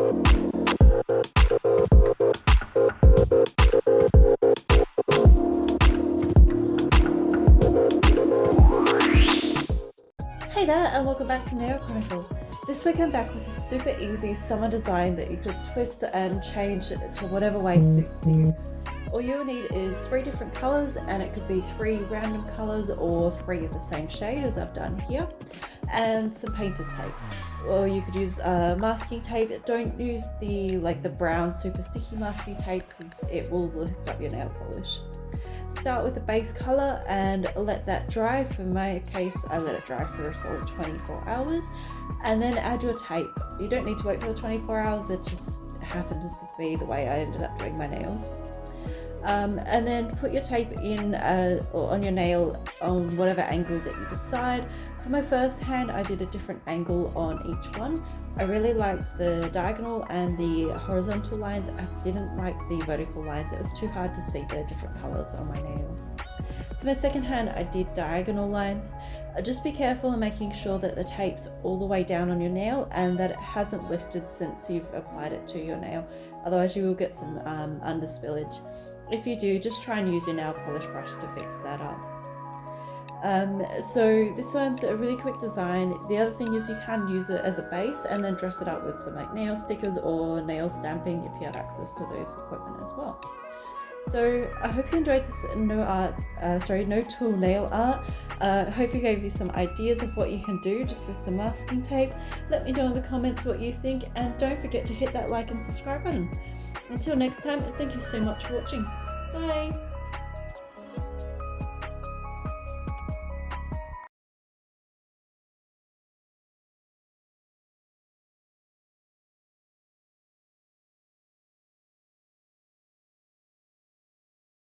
Hey there, and welcome back to Nail Chronicle. This week I'm back with a super easy summer design that you could twist and change it to whatever way suits you. All you'll need is 3 different colours, and it could be 3 random colours or 3 of the same shade as I've done here, and some painter's tape. Or you could use masking tape. Don't use the brown super sticky masking tape because it will lift up your nail polish. Start with the base color and let that dry. For my case, I let it dry for a solid 24 hours, and then add your tape. You don't need to wait for the 24 hours, it just happened to be the way I ended up doing my nails. And then put your tape in or on your nail on whatever angle that you decide. For my first hand, I did a different angle on each one. I really liked the diagonal and the horizontal lines. I didn't like the vertical lines. It was too hard to see the different colors on my nail. For my second hand, I did diagonal lines. Just be careful in making sure that the tape's all the way down on your nail and that it hasn't lifted since you've applied it to your nail. Otherwise you will get some under spillage. If you do, just try and use your nail polish brush to fix that up. So this one's a really quick design. The other thing is you can use it as a base and then dress it up with some nail stickers or nail stamping if you have access to those equipment as well. So I hope you enjoyed this no tool nail art. Hope it gave you some ideas of what you can do just with some masking tape. Let me know in the comments what you think, and don't forget to hit that like and subscribe button. Until next time, thank you so much for watching. Bye!